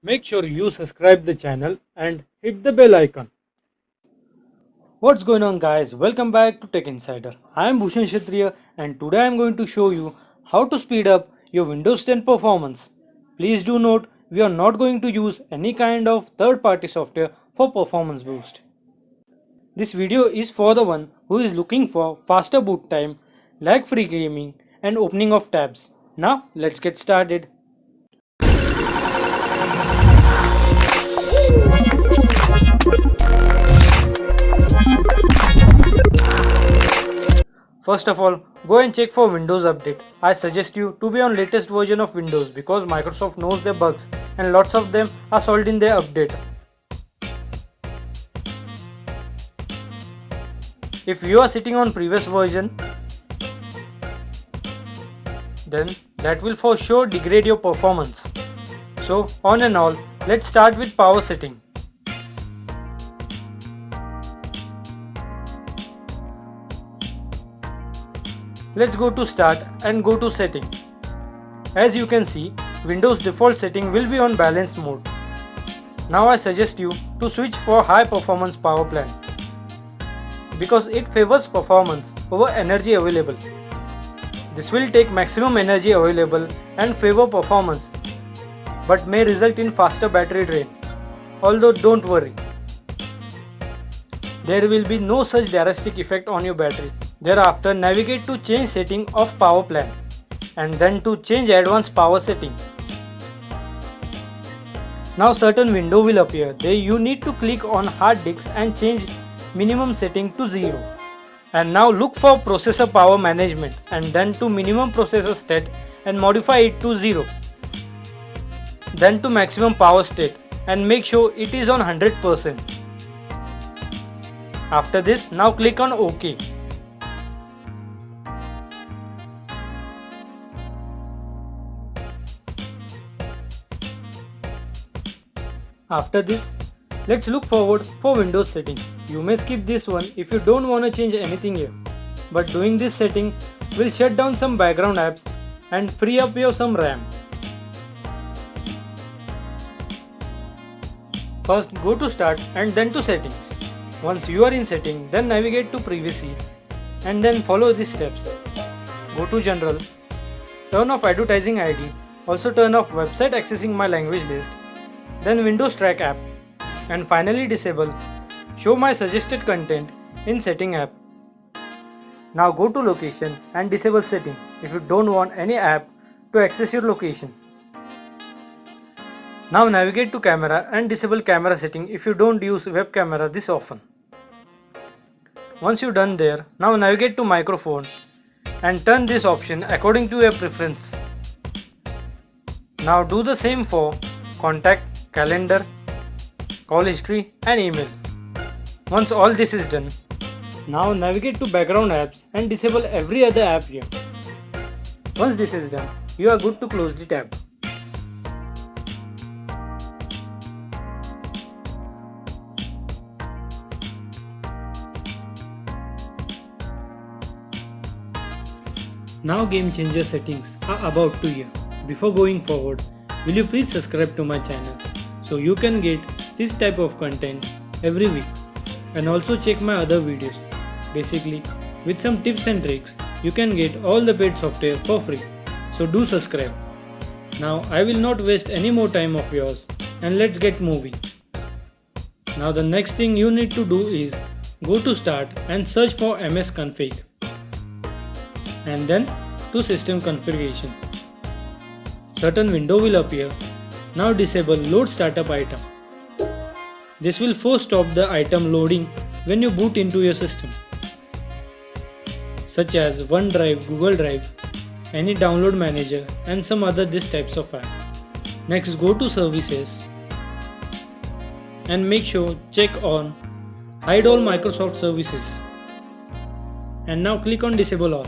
Make sure you subscribe the channel and hit the bell icon. What's going on guys, welcome back to Tech Insider. I am Bhushan Kshatriya and today I am going to show you how to speed up your Windows 10 performance. Please do note, we are not going to use any kind of third party software for performance boost. This video is for the one who is looking for faster boot time, lag free gaming and opening of tabs. Now let's get started. First of all, go and check for Windows update. I suggest you to be on latest version of Windows because Microsoft knows their bugs and lots of them are solved in their update. If you are sitting on previous version, then that will for sure degrade your performance. So on and all, let's start with power setting. Let's go to start and go to setting. As you can see, Windows default setting will be on balanced mode. Now I suggest you to switch for high performance power plan because it favors performance over energy available. This will take maximum energy available and favor performance but may result in faster battery drain. Although don't worry, there will be no such drastic effect on your battery. Thereafter, navigate to change setting of power plan and then to change advanced power setting. Now certain window will appear. There you need to click on hard disks and change minimum setting to 0. And now look for processor power management and then to minimum processor state and modify it to 0. Then to maximum power state and make sure it is on 100%. After this, now click on OK. After this, let's look forward for Windows setting. You may skip this one if you don't want to change anything here. But doing this setting will shut down some background apps and free up your some RAM. First go to start and then to settings. Once you are in setting, then navigate to privacy and then follow these steps. Go to general, turn off advertising ID, also turn off website accessing my language list, then Windows Track app, and finally disable Show my suggested content in setting app. Now go to location and disable setting if you don't want any app to access your location. Now navigate to camera and disable camera setting if you don't use web camera this often. Once you're done there, now navigate to microphone and turn this option according to your preference. Now do the same for contact, calendar, call history and email. Once all this is done, now navigate to background apps and disable every other app here. Once this is done, you are good to close the tab. Now game changer settings are about to hear. Before going forward, will you please subscribe to my channel so you can get this type of content every week, and also check my other videos. Basically, with some tips and tricks, you can get all the paid software for free. So do subscribe. Now I will not waste any more time of yours and let's get moving. Now the next thing you need to do is go to start and search for MSCONFIG and then to system configuration. Certain window will appear. Now disable load startup item. This will first stop the item loading when you boot into your system, such as OneDrive, Google Drive, any download manager and some other this types of app. Next go to services and make sure check on hide all Microsoft services and now click on disable all,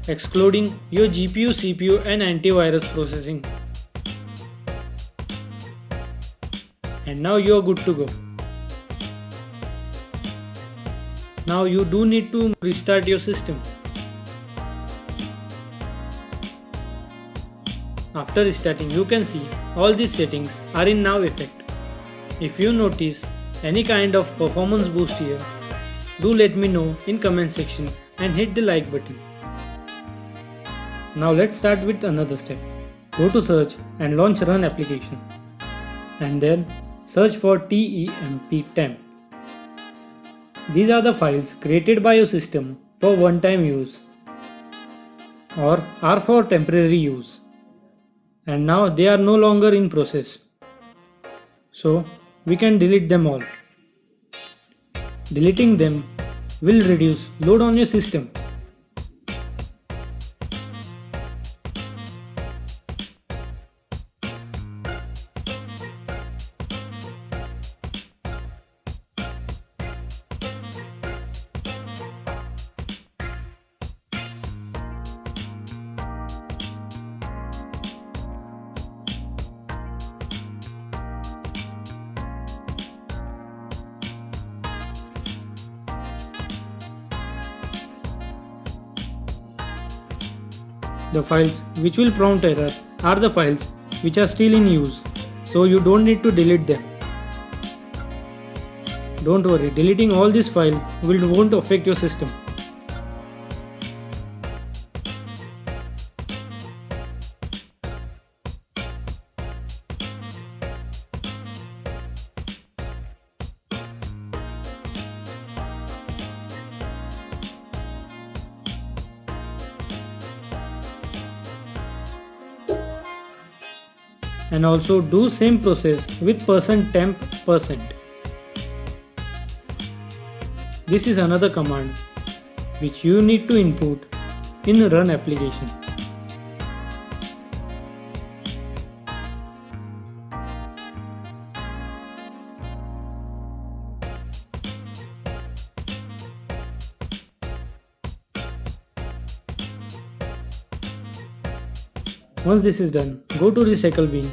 excluding your GPU, CPU and antivirus processing. And now you are good to go. Now you do need to restart your system. After restarting, you can see all these settings are in now effect. If you notice any kind of performance boost here, do let me know in comment section and hit the like button. Now let's start with another step. Go to search and launch run application. And then search for temp. These are the files created by your system for one-time use or are for temporary use. And now they are no longer in process. So we can delete them all. Deleting them will reduce load on your system. The files which will prompt error are the files which are still in use, so you don't need to delete them. Don't worry, deleting all this file won't affect your system. And also do same process with %temp %. This is another command which you need to input in run application. Once this is done, go to recycle bin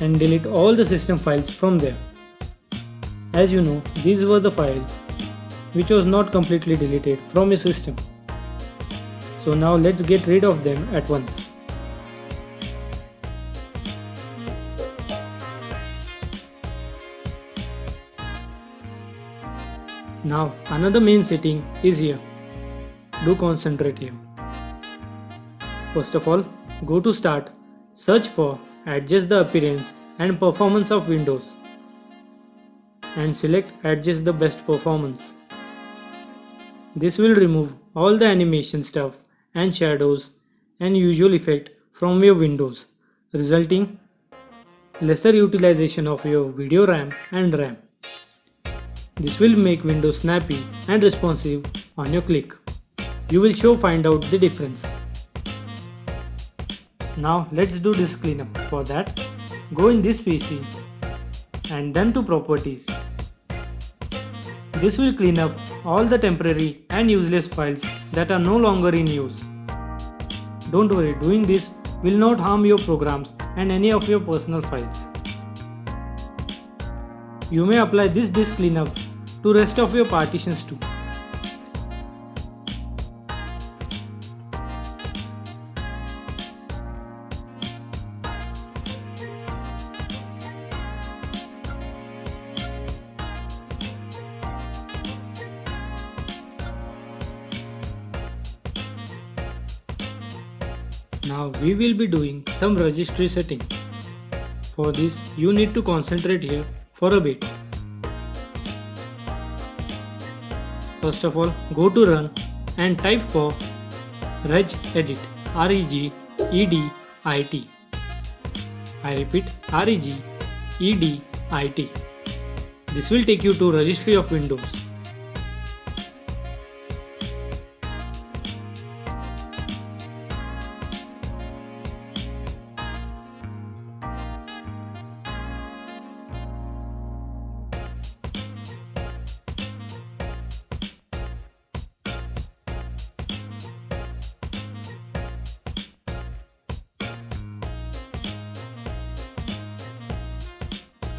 and delete all the system files from there. As you know, these were the files which was not completely deleted from your system. So now let's get rid of them at once. Now another main setting is here. Do concentrate here. First of all, go to Start, search for Adjust the appearance and performance of Windows and select Adjust the best performance. This will remove all the animation stuff and shadows and usual effect from your Windows, resulting lesser utilization of your video RAM and RAM. This will make Windows snappy and responsive on your click. You will find out the difference. Now let's do this cleanup. For that, go in this PC and then to Properties. This will clean up all the temporary and useless files that are no longer in use. Don't worry, doing this will not harm your programs and any of your personal files. You may apply this disk cleanup to rest of your partitions too. Now we will be doing some registry setting. For this, you need to concentrate here for a bit. First of all, go to Run and type for regedit, regedit. I repeat, regedit. This will take you to Registry of Windows.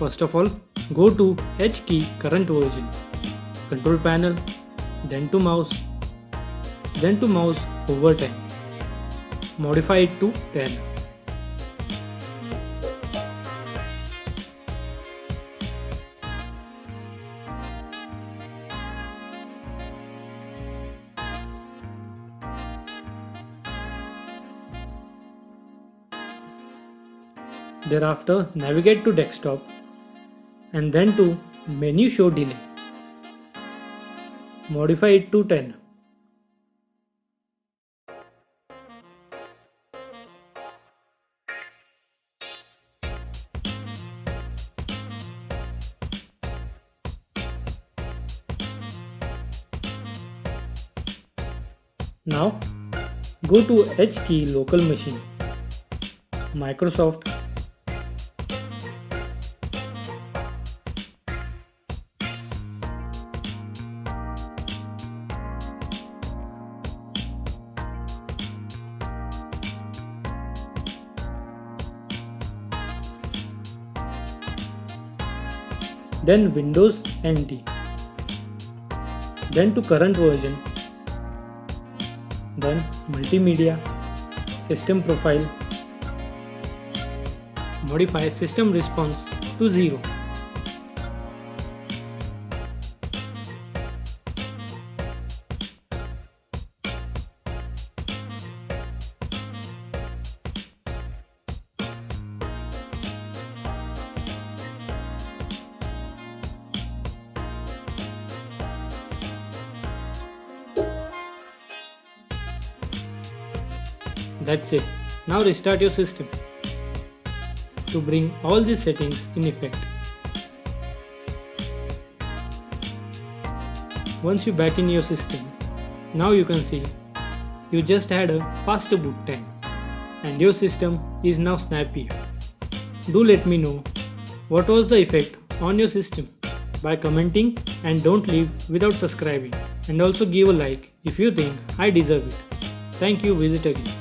First of all, go to H key current version, control panel, then to mouse over time. Modify it to 10. Thereafter, navigate to desktop and then to menu show delay. Modify it to 10. Now go to H key local machine, Microsoft, then Windows NT, then to current version, then multimedia, system profile, modify system response to 0. That's it. Now restart your system to bring all these settings in effect. Once you're back in your system, now you can see you just had a faster boot time and your system is now snappier. Do let me know what was the effect on your system by commenting, and don't leave without subscribing, and also give a like if you think I deserve it. Thank you. Visit again.